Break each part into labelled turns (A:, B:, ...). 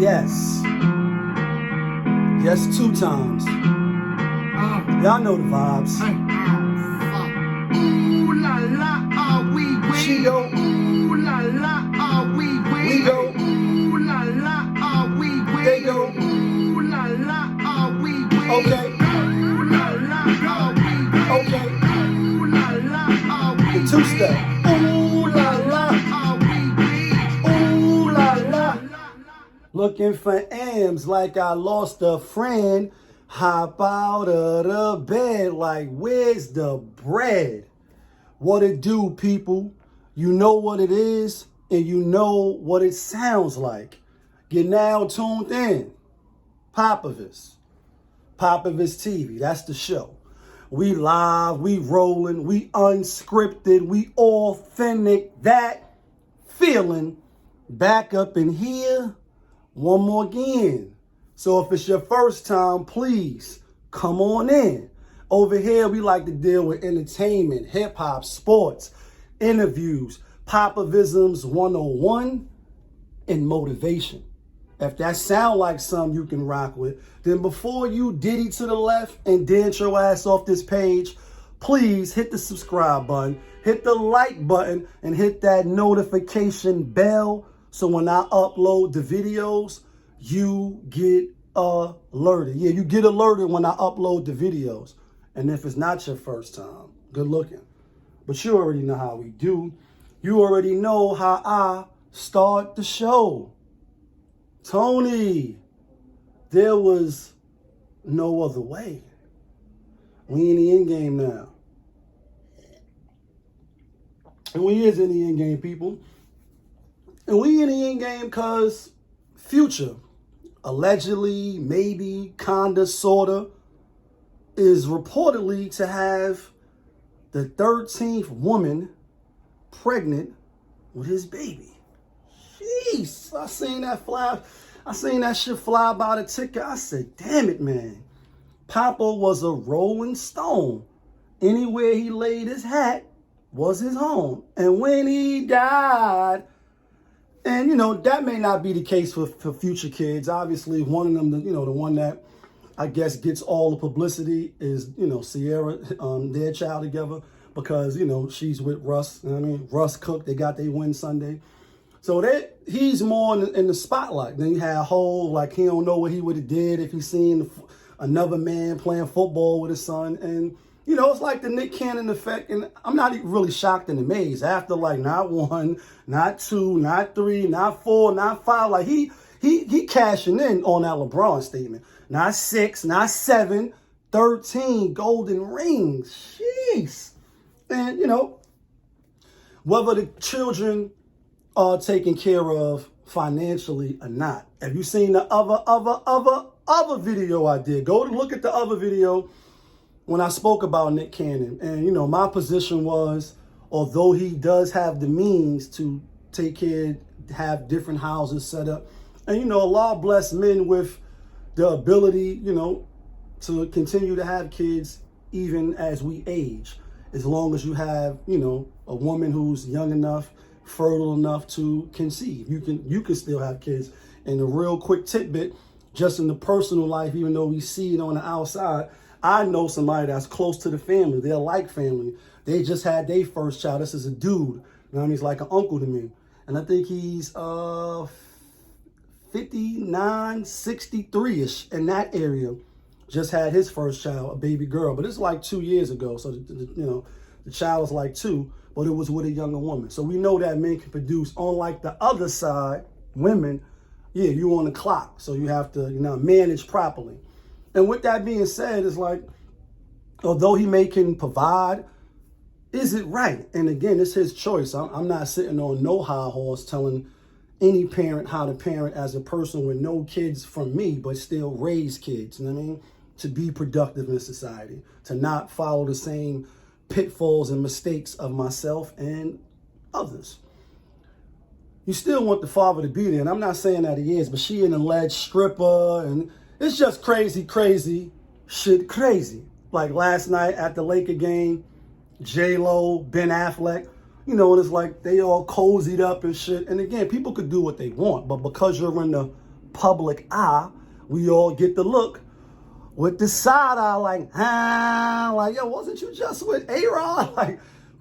A: Yes. Yes, 2 times. Y'all know the vibes.
B: Ooh la la, are we
A: She go.
B: Ooh la la, are we
A: We go.
B: Ooh la la, are we
A: They go.
B: Ooh la la, are we
A: Okay.
B: Ooh la la, are we
A: Okay.
B: Ooh la la, are we
A: The 2-step. Ooh la la.
B: are we
A: Ooh la la. Looking for M's like I lost a friend. Hop out of the bed like, where's the bread? What it do, people? You know what it is, and you know what it sounds like. You're now tuned in. POPAVIST-TV, that's the show. We live, we rolling, we unscripted, we authentic. That feeling back up in here one more again. So if it's your first time, please come on in. Over here, we like to deal with entertainment, hip hop, sports, interviews, Popavisms 101, and motivation. If that sound like something you can rock with, then before you diddy to the left and dance your ass off this page, please hit the subscribe button, hit the like button, and hit that notification bell so when I upload the videos, you get alerted. Yeah, you get alerted when I upload the videos. And if it's not your first time, good looking. But you already know how we do. You already know how I start the show. Tony, there was no other way. We in the end game now. And we is in the end game, people. And we in the end game because Future, allegedly, maybe, kinda, sorta, is reportedly to have the 13th woman pregnant with his baby. Jeez, I seen that shit fly by the ticker. I said, damn it, man. Papa was a rolling stone. Anywhere he laid his hat was his home. And when he died, and you know, that may not be the case for future kids. Obviously, one of them, the one that I guess gets all the publicity is, Sierra, their child together, because, she's with Russ. You know what I mean? Russ Cook, they got their win Sunday. So he's more in the spotlight. Then you had Hov, like he don't know what he would have did if he seen another man playing football with his son. And, it's like the Nick Cannon effect. And I'm not really shocked and amazed. After like not 1, not 2, not 3, not 4, not 5, like he cashing in on that LeBron statement. Not 6, not 7, 13 golden rings. Jeez. And, whether the children are taken care of financially or not. Have you seen the other video I did? Go to look at the other video when I spoke about Nick Cannon. And, my position was, although he does have the means to take care, have different houses set up, and, Allah bless men with the ability, to continue to have kids even as we age. As long as you have, a woman who's young enough, fertile enough to conceive. You can still have kids. And a real quick tidbit, just in the personal life, even though we see it on the outside, I know somebody that's close to the family. They're like family. They just had their first child. This is a dude. You know what I mean? He's like an uncle to me. And I think he's 59, 63-ish in that area. Just had his first child, a baby girl. But it's like 2 years ago. So, the child was like 2, but it was with a younger woman. So we know that men can produce. Unlike the other side, women, yeah, you on the clock. So you have to, manage properly. And with that being said, it's like, although he can provide, is it right? And again, it's his choice. I'm not sitting on no high horse telling any parent how to parent as a person with no kids from me, but still raise kids, you know what I mean? To be productive in society, to not follow the same pitfalls and mistakes of myself and others. You still want the father to be there, and I'm not saying that he is, but she an alleged stripper, and it's just crazy shit crazy. like last night at the Laker game, J-Lo, Ben Affleck, you know, and it's like they all cozied up and shit. And again, people could do what they want, but because you're in the public eye, we all get the look with the side eye, like, yo, wasn't you just with A-Rod? Like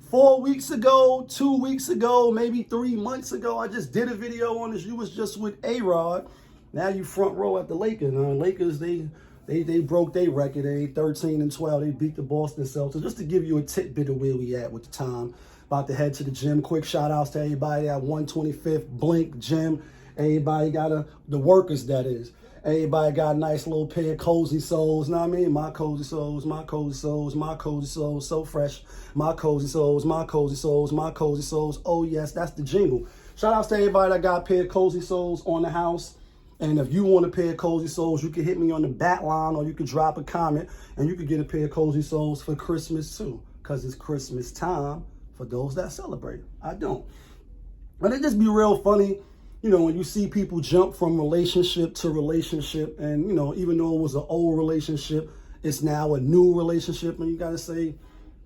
A: 4 weeks ago, 2 weeks ago, maybe 3 months ago, I just did a video on this. You was just with A-Rod. Now you front row at the Lakers. Lakers, they broke their record. They 13-12. They beat the Boston Celtics. Just to give you a tidbit of where we at with the time. About to head to the gym. Quick shout outs to everybody at 125th Blink Gym. Everybody got the workers, that is. Everybody got a nice little pair of cozy soles. Know what I mean? My cozy soles, my cozy soles, my cozy soles. So fresh. My cozy soles, my cozy soles, my cozy soles. Oh, yes, that's the jingle. Shout outs to everybody that got a pair of cozy soles on the house. And if you want a pair of cozy soles, you can hit me on the back line, or you can drop a comment and you can get a pair of cozy soles for Christmas too. Because it's Christmas time for those that celebrate. I don't. But it just be real funny, you know, when you see people jump from relationship to relationship. And, you know, even though it was an old relationship, it's now a new relationship. And you got to say,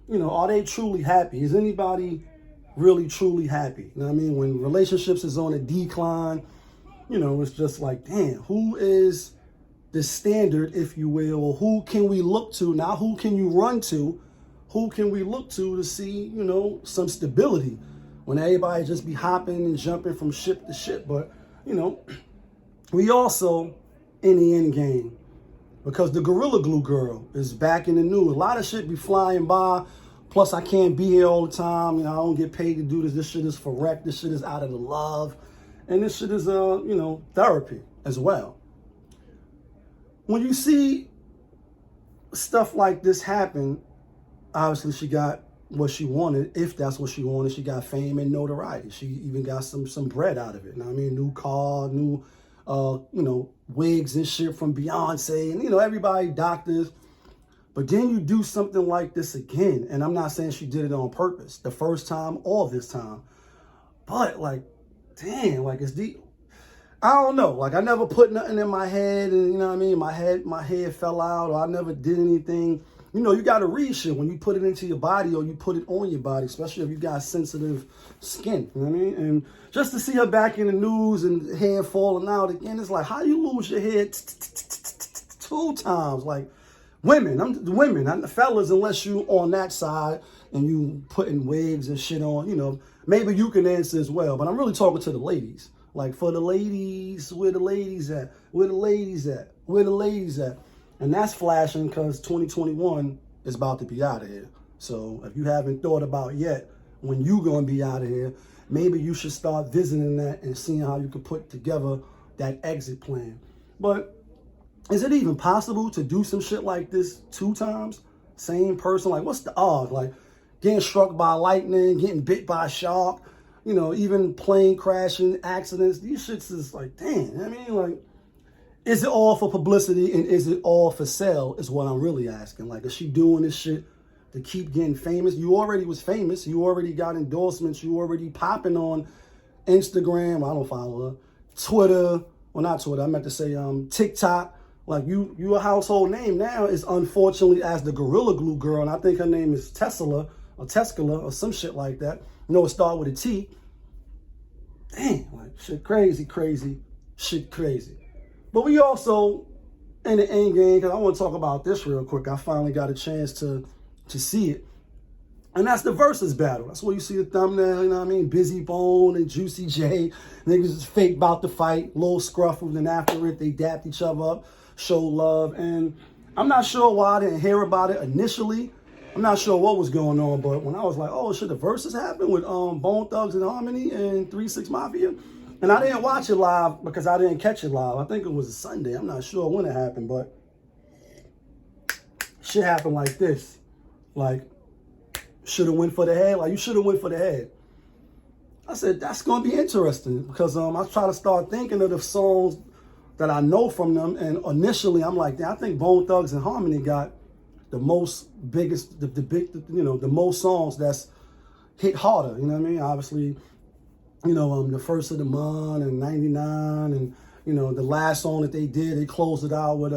A: you know, are they truly happy? Is anybody really truly happy? You know what I mean? When relationships is on a decline, you know, it's just like, damn, who is the standard, if you will, or who can we look to? Now, who can you run to? Who can we look to see, you know, some stability when everybody just be hopping and jumping from ship to ship? But, you know, we also in the end game because the Gorilla Glue girl is back in the news. A lot of shit be flying by. Plus, I can't be here all the time. You know, I don't get paid to do this. This shit is for rec. This shit is out of the love. And this shit is, you know, therapy as well. When you see stuff like this happen, obviously she got what she wanted, if that's what she wanted. She got fame and notoriety. She even got some bread out of it. You know what I mean? New car, new, you know, wigs and shit from Beyonce and, you know, everybody, doctors. But then you do something like this again. And I'm not saying she did it on purpose, the first time or this time. But, like, damn, like, it's deep. I don't know. Like, I never put nothing in my head, and you know what I mean? My head fell out, or I never did anything. You know, you got to read shit when you put it into your body or you put it on your body, especially if you got sensitive skin. You know what I mean? And just to see her back in the news and hair falling out again, it's like, how you lose your hair 2 times? Like, women, I'm the fellas, unless you on that side and you putting wigs and shit on, you know, maybe you can answer as well. But I'm really talking to the ladies. Like, for the ladies, where the ladies at? Where the ladies at? Where the ladies at? And that's flashing because 2021 is about to be out of here. So if you haven't thought about yet when you going to be out of here, maybe you should start visiting that and seeing how you can put together that exit plan. But is it even possible to do some shit like this 2 times? Same person? Like, what's the odds? Like, getting struck by lightning, getting bit by a shark, you know, even plane crashing, accidents. These shits is like, damn, I mean, like, is it all for publicity and is it all for sale is what I'm really asking. Like, is she doing this shit to keep getting famous? You already was famous. You already got endorsements. You already popping on Instagram. I don't follow her. Twitter. Well, not Twitter. I meant to say TikTok. Like, you a household name now is unfortunately as the Gorilla Glue girl. And I think her name is Tesla or some shit like that. You know, it started with a T. Damn, like, shit crazy, shit crazy. But we also, in the end game, because I want to talk about this real quick. I finally got a chance to see it. And that's the Verzuz battle. That's where you see the thumbnail, you know what I mean? Busy Bone and Juicy J. Niggas is fake about the fight, little scruffled, and after it, they dapped each other up, showed love. And I'm not sure why I didn't hear about it initially. I'm not sure what was going on, but when I was like, oh, should the Verzuz happen with Bone Thugs and Harmony and 3 6 Mafia? And I didn't watch it live because I didn't catch it live. I think it was a Sunday. I'm not sure when it happened, but shit happened like this. Like, should have went for the head. Like, you should have went for the head. I said, that's going to be interesting because I try to start thinking of the songs that I know from them. And initially, I'm like, I think Bone Thugs and Harmony got the most biggest, the most songs that's hit harder. You know what I mean? Obviously, you know, the first of the month and 99 and, you know, the last song that they did, they closed it out with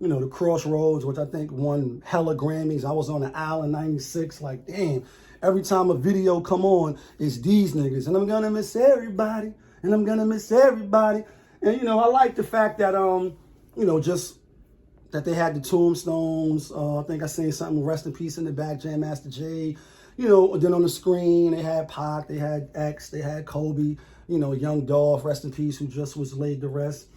A: you know, the Crossroads, which I think won hella Grammys. I was on the island 96, like, damn, every time a video come on, it's these niggas. And I'm gonna miss everybody, and I'm gonna miss everybody. And, you know, I like the fact that, you know, just that they had the tombstones. I think I seen something, rest in peace in the back, Jam Master Jay. You know, then on the screen, they had Pac, they had X, they had Kobe, you know, Young Dolph, rest in peace, who just was laid to rest.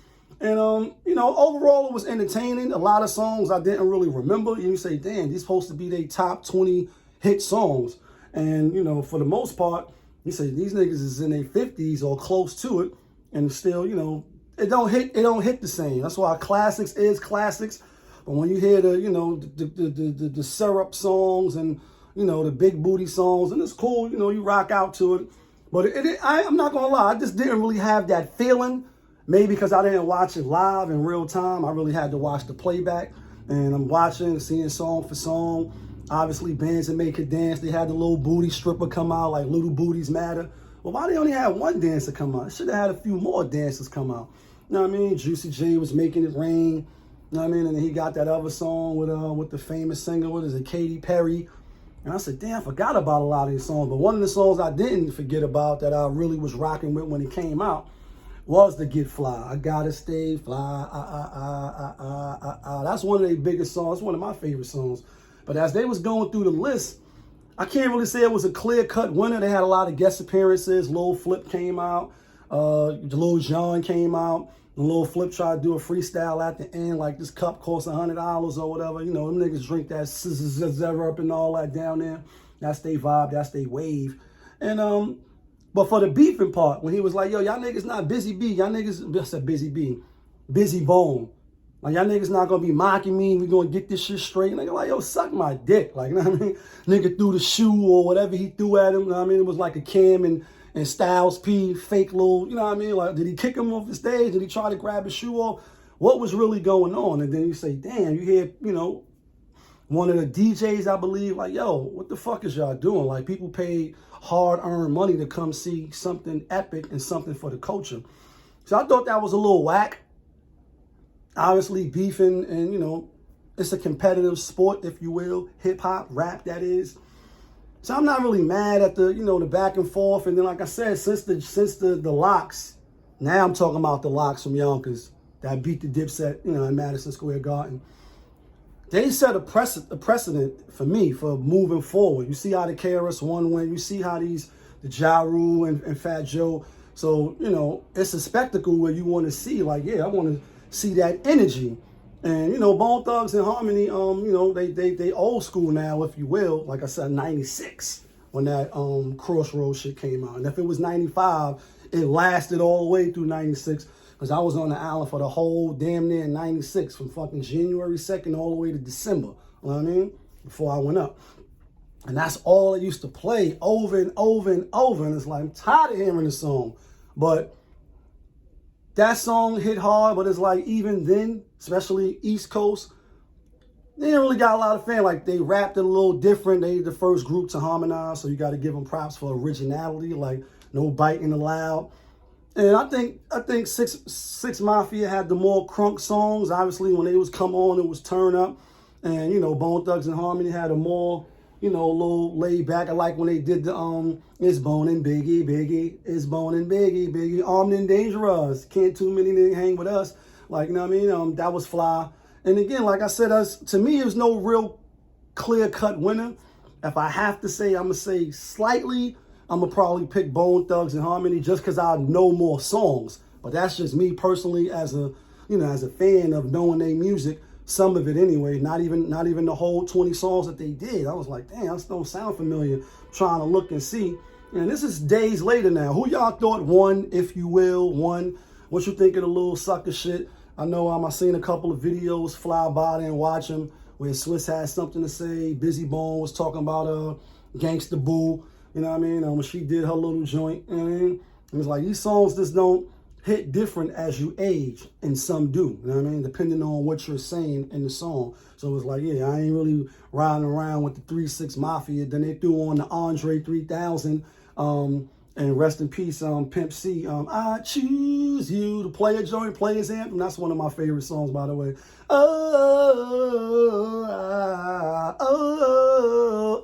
A: And, you know, overall, it was entertaining. A lot of songs I didn't really remember. You say, damn, these supposed to be their top 20 hit songs. And, you know, for the most part, you say these niggas is in their 50s or close to it. And still, you know, it don't hit the same. That's why classics is classics. But when you hear the, you know, the syrup songs and, you know, the big booty songs, and it's cool, you know, you rock out to it. But I'm not gonna lie, I just didn't really have that feeling. Maybe because I didn't watch it live in real time. I really had to watch the playback. And I'm watching, seeing song for song. Obviously, Bands That Make It Dance, they had the little booty stripper come out, like Little Booties Matter. Well, why they only had one dancer come out? Should have had a few more dancers come out. You know what I mean? Juicy J was Making It Rain. You know what I mean? And then he got that other song with the famous singer, what is it, Katy Perry. And I said, damn, I forgot about a lot of these songs. But one of the songs I didn't forget about that I really was rocking with when it came out was the Get Fly. I Gotta Stay Fly. That's one of their biggest songs. One of my favorite songs. But as they was going through the list, I can't really say it was a clear-cut winner. They had a lot of guest appearances. Lil Flip came out. Lil Jon came out. And Lil Flip tried to do a freestyle at the end, like this cup costs $100 or whatever. You know, them niggas drink that scissor up and all that down there. That's their vibe. That's their wave. And but for the beefing part, when he was like, yo, y'all niggas not Busy B. Y'all niggas, I said Busy B. Busy Bone. Like, y'all niggas not gonna be mocking me. We gonna get this shit straight. Nigga like, yo, suck my dick. Like, you know what I mean? Nigga threw the shoe or whatever he threw at him. You know what I mean? It was like a Cam and Styles P, fake little, you know what I mean? Like, did he kick him off the stage? Did he try to grab his shoe off? What was really going on? And then you say, damn, you hear, you know, one of the DJs, I believe, like, yo, what the fuck is y'all doing? Like, people paid hard-earned money to come see something epic and something for the culture. So I thought that was a little whack. Obviously, beefing, and, you know, it's a competitive sport, if you will. Hip-hop, rap, that is. So I'm not really mad at the, you know, the back and forth. And then, like I said, since the locks, now I'm talking about the locks from Yonkers that beat the Dipset, you know, in Madison Square Garden. They set a precedent for me for moving forward. You see how the KRS-One went. You see how the Ja Rule and Fat Joe. So, you know, it's a spectacle where you want to see, like, yeah, I want to see that energy. And, you know, Bone Thugs and Harmony, you know, they old school now, if you will. Like I said, 96 when that Crossroads shit came out. And if it was 95, it lasted all the way through 96. Because I was on the island for the whole damn near 96, from fucking January 2nd all the way to December. You know what I mean? Before I went up. And that's all it used to play over and over and over. And it's like, I'm tired of hearing the song. But that song hit hard, but it's like, even then, especially East Coast, they didn't really got a lot of fans. Like, they rapped it a little different. They the first group to harmonize, so you got to give them props for originality, like no biting allowed. And I think Six Mafia had the more crunk songs. Obviously, when they was come on, it was turn up. And, you know, Bone Thugs and Harmony had a more, you know, a little laid back. I like when they did the It's Bone and Biggie, Biggie, It's Bone and Biggie, Biggie, Armed and Dangerous. Can't too many niggas hang with us. Like, you know what I mean? That was fly. And again, like I said, to me, there's no real clear-cut winner. If I have to say, I'm going to say slightly, I'm going to probably pick Bone Thugs and Harmony just because I know more songs. But that's just me personally as a, you know, as a fan of knowing their music. Some of it anyway, not even the whole 20 songs that they did. I was like, damn, that don't sound familiar. Trying to look and see. And this is days later now. Who y'all thought won, if you will, won? What you think of the little sucker shit? I know I seen a couple of videos fly by there and watch them where Swiss had something to say. Busy Bone was talking about Gangsta Boo. You know what I mean? When she did her little joint. You know what I mean? It was like, these songs just don't hit different as you age, and some do, you know what I mean, depending on what you're saying in the song. So it was like, yeah, I ain't really riding around with the 3-6 Mafia. Then they threw on the Andre 3000 And rest in peace, Pimp C. I choose you to play a joint, play his anthem. That's one of my favorite songs, by the way.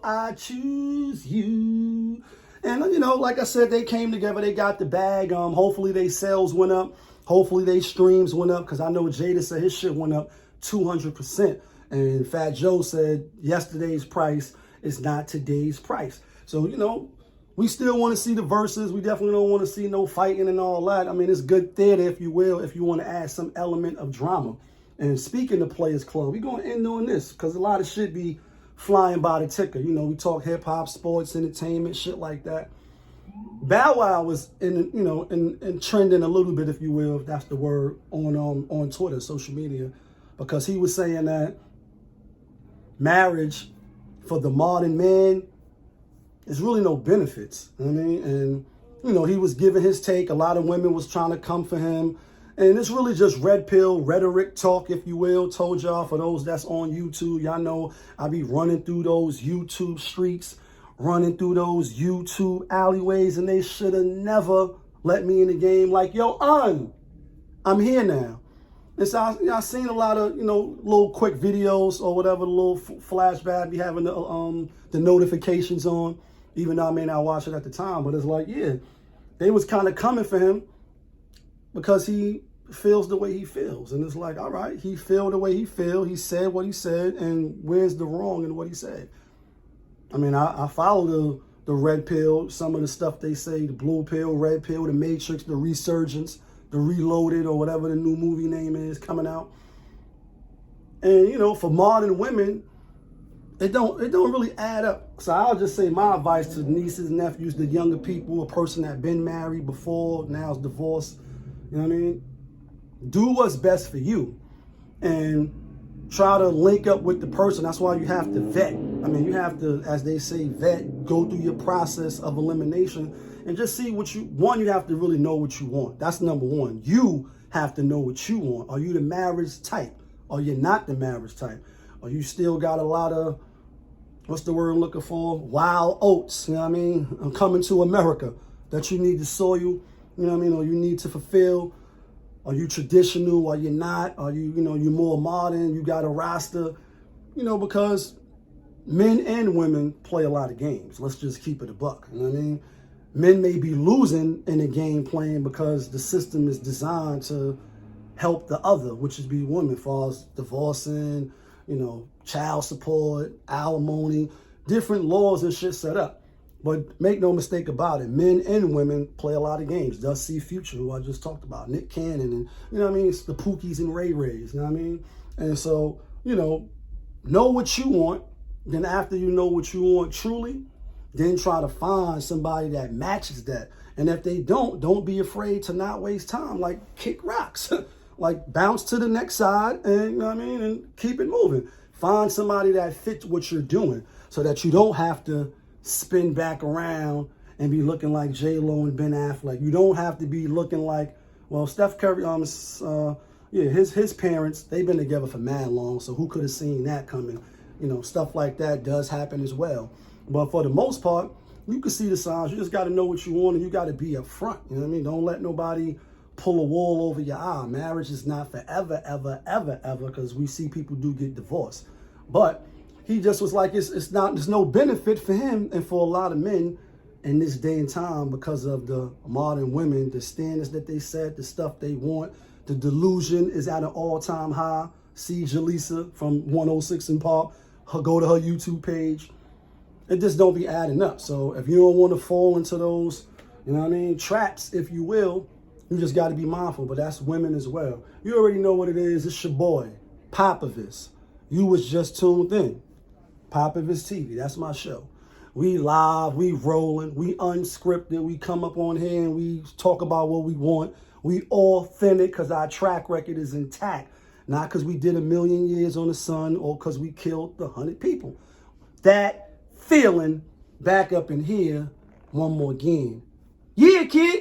A: I choose you. And, you know, like I said, they came together. They got the bag. Hopefully their sales went up. Hopefully their streams went up. Because I know Jada said his shit went up 200%. And Fat Joe said yesterday's price is not today's price. So, you know, we still want to see the verses. We definitely don't want to see no fighting and all that. I mean, it's good theater, if you will, if you want to add some element of drama. And speaking of Players Club, we're going to end on this because a lot of shit be flying by the ticker. You know, we talk hip hop, sports, entertainment, shit like that. Bow Wow was in trending a little bit, if you will, if that's the word, on Twitter, social media, because he was saying that marriage for the modern man is really no benefits. You know what I mean? And, you know, he was giving his take. A lot of women was trying to come for him. And it's really just red pill rhetoric talk, if you will. Told y'all, for those that's on YouTube, y'all know I be running through those YouTube streets, running through those YouTube alleyways, and they should have never let me in the game. Like, yo, I'm here now. And so I seen a lot of, you know, little quick videos or whatever, the little flashback, be having the notifications on, even though I may not watch it at the time. But it's like, yeah, they was kind of coming for him because he feels the way he feels. And it's like, all right, he feel the way he feel. He said what he said, and where's the wrong in what he said? I mean, I follow the red pill, some of the stuff they say, the blue pill, red pill, the Matrix, the Resurgence, the Reloaded, or whatever the new movie name is coming out. And, you know, for modern women, it don't really add up. So I'll just say my advice to nieces, nephews, the younger people, a person that been married before, now is divorced, you know what I mean? Do what's best for you and try to link up with the person. That's why you have to vet. I mean, you have to, as they say, vet, go through your process of elimination and just see what you want. You have to really know what you want. That's number one. You have to know what you want. Are you the marriage type? Or you're not the marriage type? Or you still got a lot of, what's the word I'm looking for? Wild oats, you know what I mean? I'm coming to America that you need to soil, you know what I mean? Or you need to fulfill. Are you traditional? Are you not? Are you, you know, you're more modern? You got a roster? You know, because men and women play a lot of games. Let's just keep it a buck. You know what I mean? Men may be losing in a game playing because the system is designed to help the other, which is be women, as far as divorcing, you know, child support, alimony, different laws and shit set up. But make no mistake about it, men and women play a lot of games. Does see Future, who I just talked about, Nick Cannon, and, you know what I mean? It's the Pookies and Ray Rays, you know what I mean? And so, you know what you want. Then after you know what you want truly, then try to find somebody that matches that. And if they don't be afraid to not waste time. Like, kick rocks. Like, bounce to the next side and, you know what I mean, and keep it moving. Find somebody that fits what you're doing so that you don't have to spin back around and be looking like J-Lo and Ben Affleck. You don't have to be looking like, well, Steph Curry, his parents, they've been together for mad long, so who could have seen that coming? You know, stuff like that does happen as well. But for the most part, you can see the signs. You just got to know what you want, and you got to be upfront. You know what I mean? Don't let nobody pull a wall over your eye. Marriage is not forever, ever, ever, ever, because we see people do get divorced. But he just was like, it's not, there's no benefit for him and for a lot of men in this day and time because of the modern women, the standards that they set, the stuff they want. The delusion is at an all-time high. See Jaleesa from 106 in Park. Go to her YouTube page. It just don't be adding up. So if you don't want to fall into those, you know what I mean, traps, if you will, you just got to be mindful. But that's women as well. You already know what it is. It's your boy, Popavist. You was just tuned in. POPAVIST-TV, that's my show. We live, we rolling, we unscripted, we come up on here and we talk about what we want. We authentic because our track record is intact. Not because we did 1,000,000 years on the sun or because we killed 100 people. That feeling back up in here one more again. Yeah, kid.